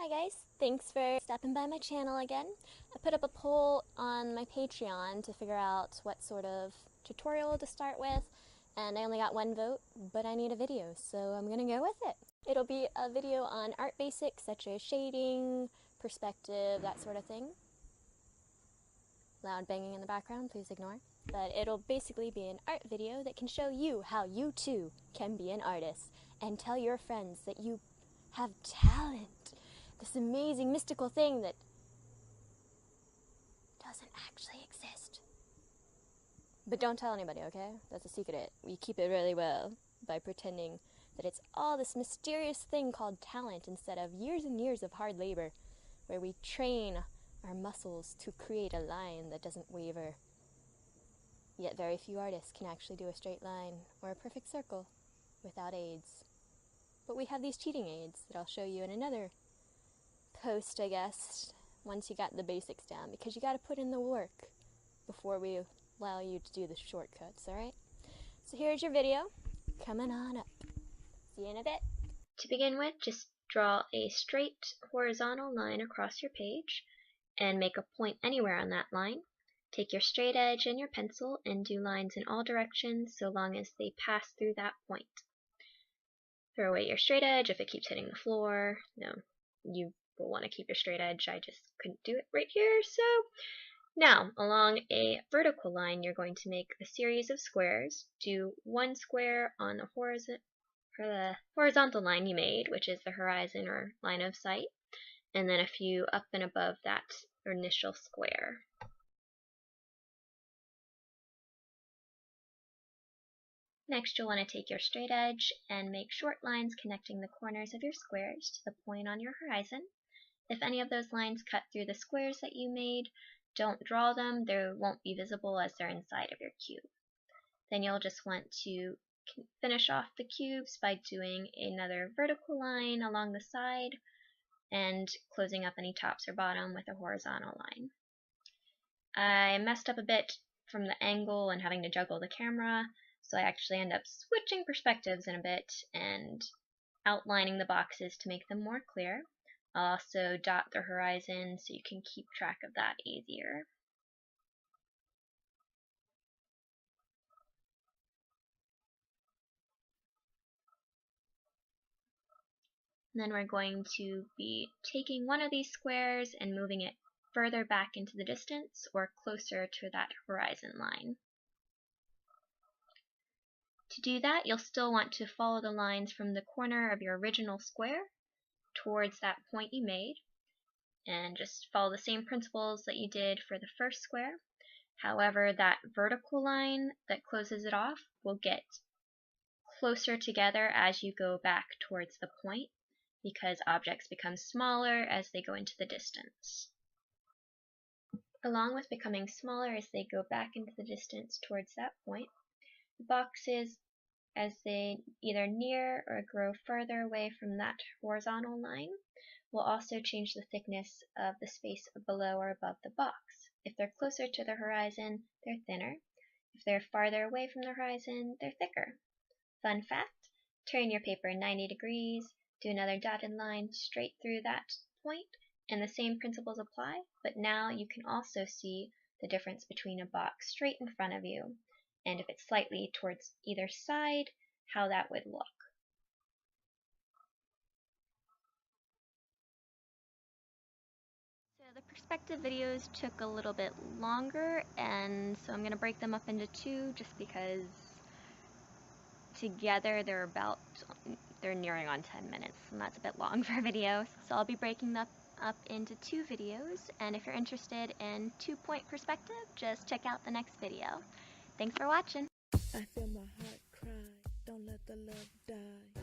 guys, thanks for stopping by my channel again. I put up a poll on my Patreon to figure out what sort of tutorial to start with, and I only got one vote, but I need a video, so I'm gonna go with it. It'll be a video on art basics such as shading, perspective, that sort of thing. Loud banging in the background, please ignore. But it'll basically be an art video that can show you how you too can be an artist and tell your friends that you have talent. This amazing mystical thing that doesn't actually exist. But don't tell anybody, okay? That's a secret. We keep it really well by pretending that it's all this mysterious thing called talent instead of years and years of hard labor where we train our muscles to create a line that doesn't waver. Yet very few artists can actually do a straight line or a perfect circle without aids. But we have these cheating aids that I'll show you in another post, I guess, once you got the basics down, because you got to put in the work before we allow you to do the shortcuts, alright? So here's your video, coming on up. See you in a bit. To begin with, just draw a straight horizontal line across your page and make a point anywhere on that line. Take your straight edge and your pencil and do lines in all directions so long as they pass through that point. Throw away your straight edge if it keeps hitting the floor. No, you will want to keep your straight edge. I just couldn't do it right here. So now, along a vertical line, you're going to make a series of squares. Do one square on the horizontal line you made, which is the horizon or line of sight, and then a few up and above that initial square. Next, you'll want to take your straight edge and make short lines connecting the corners of your squares to the point on your horizon. If any of those lines cut through the squares that you made, don't draw them. They won't be visible as they're inside of your cube. Then you'll just want to finish off the cubes by doing another vertical line along the side and closing up any tops or bottom with a horizontal line. I messed up a bit from the angle and having to juggle the camera, so I actually end up switching perspectives in a bit and outlining the boxes to make them more clear. I'll also dot the horizon so you can keep track of that easier. And then we're going to be taking one of these squares and moving it further back into the distance or closer to that horizon line. To do that, you'll still want to follow the lines from the corner of your original square towards that point you made, and just follow the same principles that you did for the first square. However, that vertical line that closes it off will get closer together as you go back towards the point, because objects become smaller as they go into the distance. Along with becoming smaller as they go back into the distance towards that point, the boxes, as they either near or grow further away from that horizontal line, will also change the thickness of the space below or above the box. If they're closer to the horizon, they're thinner. If they're farther away from the horizon, they're thicker. Fun fact, turn your paper 90 degrees, do another dotted line straight through that point, and the same principles apply, but now you can also see the difference between a box straight in front of you and if it's slightly towards either side, how that would look. So the perspective videos took a little bit longer, and so I'm going to break them up into two just because together they're nearing on 10 minutes, and that's a bit long for a video. So I'll be breaking them up into two videos, and if you're interested in 2-point perspective, just check out the next video. Thanks for watching. I feel my heart cry, don't let the love die.